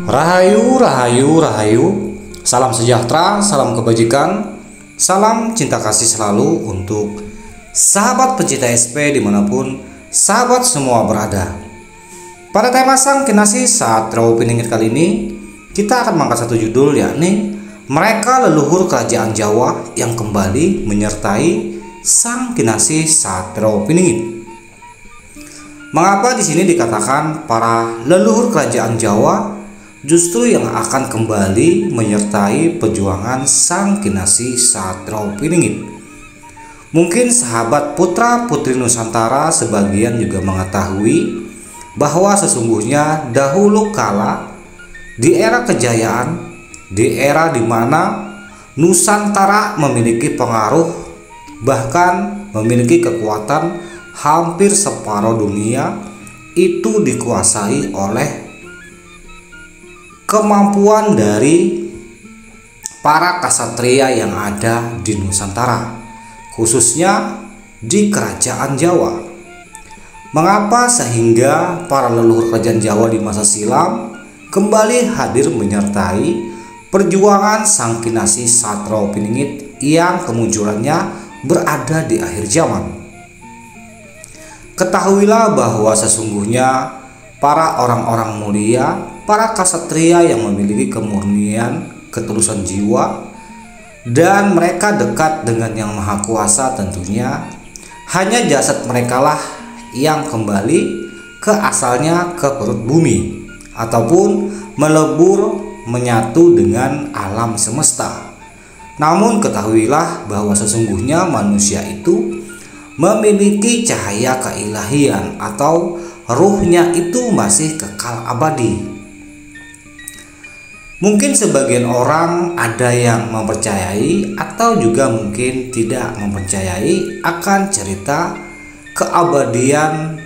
Rahayu, rahayu, rahayu. Salam sejahtera, salam kebajikan, salam cinta kasih selalu untuk sahabat pencinta SP dimanapun sahabat semua berada. Pada tema Sang Kinasih Satria Piningit kali ini, kita akan mengangkat satu judul, yakni Mereka Leluhur Kerajaan Jawa yang kembali menyertai Sang Kinasih Satria Piningit. Mengapa di sini dikatakan para leluhur kerajaan Jawa justru yang akan kembali menyertai perjuangan Sang Kinasih Satria Piningit? Mungkin sahabat putra putri Nusantara sebagian juga mengetahui bahwa sesungguhnya dahulu kala di era kejayaan, di era di mana Nusantara memiliki pengaruh, bahkan memiliki kekuatan, hampir separuh dunia itu dikuasai oleh kemampuan dari para ksatria yang ada di Nusantara, khususnya di kerajaan Jawa. Mengapa sehingga para leluhur kerajaan Jawa di masa silam kembali hadir menyertai perjuangan Sang Kinasih Satria Piningit yang kemunculannya berada di akhir zaman? Ketahuilah bahwa sesungguhnya para orang-orang mulia, para ksatria yang memiliki kemurnian, ketulusan jiwa, dan mereka dekat dengan Yang Maha Kuasa tentunya, hanya jasad merekalah yang kembali ke asalnya, ke perut bumi, ataupun melebur menyatu dengan alam semesta. Namun ketahuilah bahwa sesungguhnya manusia itu memiliki cahaya keilahian atau ruhnya itu masih kekal abadi. Mungkin sebagian orang ada yang mempercayai atau juga mungkin tidak mempercayai akan cerita keabadian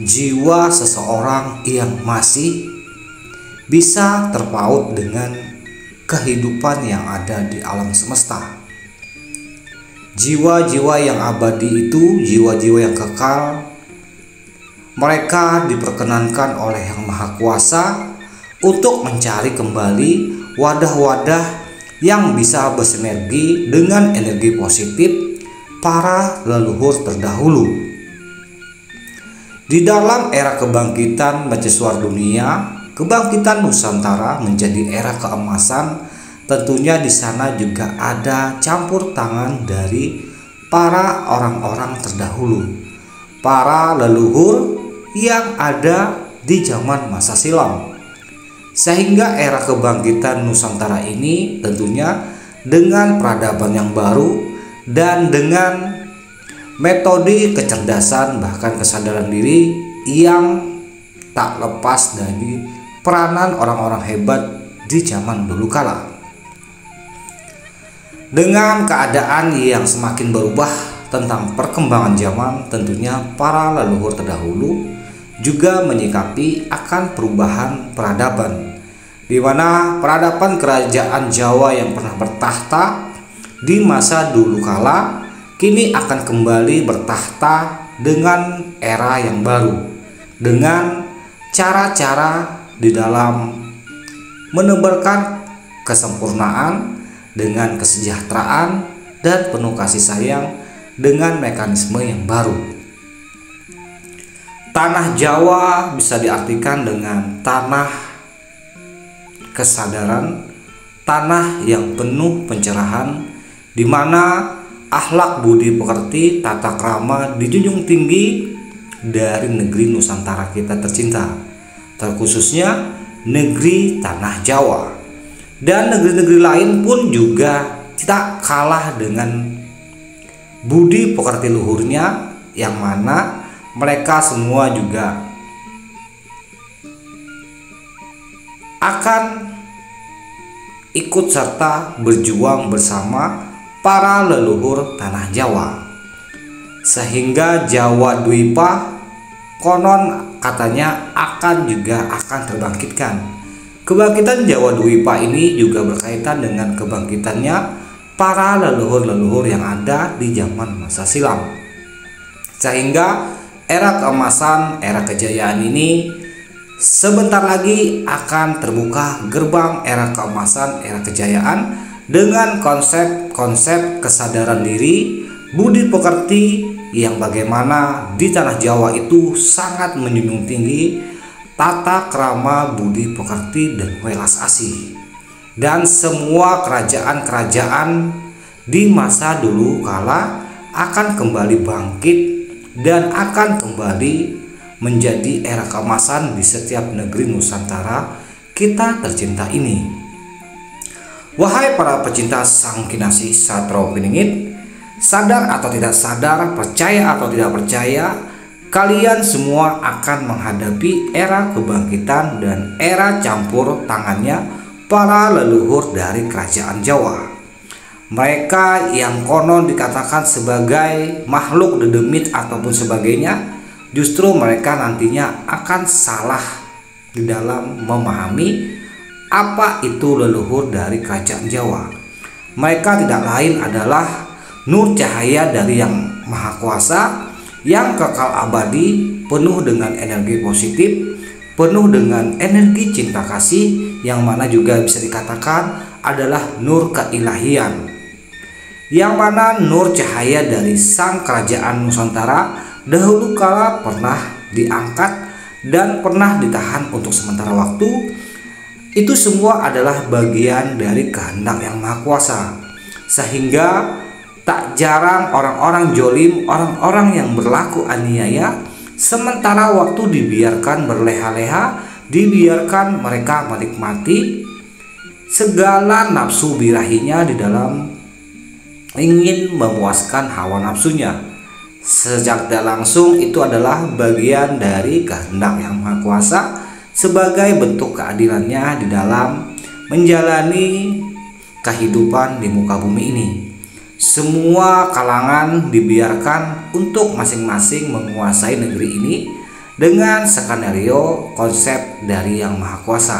jiwa seseorang yang masih bisa terpaut dengan kehidupan yang ada di alam semesta. Jiwa-jiwa yang abadi itu, jiwa-jiwa yang kekal, mereka diperkenankan oleh Yang Maha Kuasa untuk mencari kembali wadah-wadah yang bisa bersinergi dengan energi positif para leluhur terdahulu. Di dalam era kebangkitan mercusuar dunia, kebangkitan Nusantara menjadi era keemasan. Tentunya di sana juga ada campur tangan dari para orang-orang terdahulu, para leluhur yang ada di zaman masa silam. Sehingga era kebangkitan Nusantara ini tentunya dengan peradaban yang baru dan dengan metode kecerdasan bahkan kesadaran diri yang tak lepas dari peranan orang-orang hebat di zaman dulu kala. Dengan keadaan yang semakin berubah tentang perkembangan zaman, tentunya para leluhur terdahulu juga menyikapi akan perubahan peradaban, di mana peradaban kerajaan Jawa yang pernah bertahta di masa dulu kala kini akan kembali bertahta dengan era yang baru, dengan cara-cara di dalam menebarkan kesempurnaan dengan kesejahteraan dan penuh kasih sayang dengan mekanisme yang baru. Tanah Jawa bisa diartikan dengan tanah kesadaran, tanah yang penuh pencerahan, di mana akhlak budi pekerti, tata krama dijunjung tinggi dari negeri Nusantara kita tercinta, terkhususnya negeri Tanah Jawa. Dan negeri-negeri lain pun juga tidak kalah dengan budi pekerti luhurnya, yang mana mereka semua juga akan ikut serta berjuang bersama para leluhur Tanah Jawa. Sehingga Jawa Dwipa konon katanya akan terbangkitkan. Kebangkitan Jawa Dwipa ini juga berkaitan dengan kebangkitannya para leluhur-leluhur yang ada di zaman masa silam. Sehingga era keemasan, era kejayaan ini Sebentar lagi akan terbuka gerbang era keemasan, era kejayaan dengan konsep-konsep kesadaran diri, budi pekerti yang bagaimana di tanah Jawa itu sangat menjunjung tinggi tata krama, budi pekerti, dan welas asih. Dan semua kerajaan-kerajaan di masa dulu kala akan kembali bangkit dan akan kembali menjadi era keemasan di setiap negeri Nusantara kita tercinta ini. Wahai para pecinta Sang Kinasih Satrio Piningit, sadar atau tidak sadar, percaya atau tidak percaya, kalian semua akan menghadapi era kebangkitan dan era campur tangannya para leluhur dari kerajaan Jawa. Mereka yang konon dikatakan sebagai makhluk dedemit ataupun sebagainya, justru mereka nantinya akan salah di dalam memahami apa itu leluhur dari kerajaan Jawa. Mereka tidak lain adalah nur cahaya dari Yang Maha Kuasa yang kekal abadi, penuh dengan energi positif, penuh dengan energi cinta kasih, yang mana juga bisa dikatakan adalah nur keilahian, yang mana nur cahaya dari sang kerajaan Nusantara dahulu kala pernah diangkat dan pernah ditahan untuk sementara waktu. Itu semua adalah bagian dari kehendak Yang Maha Kuasa, sehingga tak jarang orang-orang jolim, orang-orang yang berlaku aniaya, sementara waktu dibiarkan berleha-leha, dibiarkan mereka menikmati segala nafsu birahinya di dalam ingin memuaskan hawa nafsunya. Sejak tidak langsung itu adalah bagian dari kehendak Yang Maha Kuasa sebagai bentuk keadilannya di dalam menjalani kehidupan di muka bumi ini. Semua kalangan dibiarkan untuk masing-masing menguasai negeri ini dengan skenario konsep dari Yang Maha Kuasa.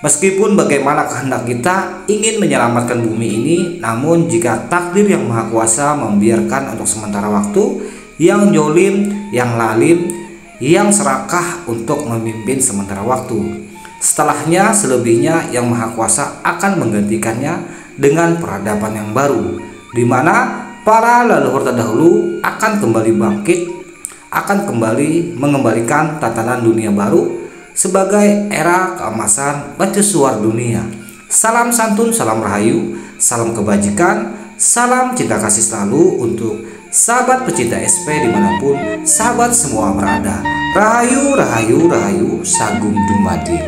Meskipun bagaimana kehendak kita ingin menyelamatkan bumi ini, namun jika takdir Yang Maha Kuasa membiarkan untuk sementara waktu, yang jolim, yang lalim, yang serakah untuk memimpin sementara waktu, setelahnya selebihnya Yang Maha Kuasa akan menggantikannya dengan peradaban yang baru, di mana para leluhur terdahulu akan kembali bangkit, akan kembali mengembalikan tatanan dunia baru sebagai era keemasan mercusuar dunia. Salam santun, salam rahayu, salam kebajikan, salam cinta kasih selalu untuk sahabat pecinta SP dimanapun sahabat semua berada. Rahayu, rahayu, rahayu, Sagung Dumadi.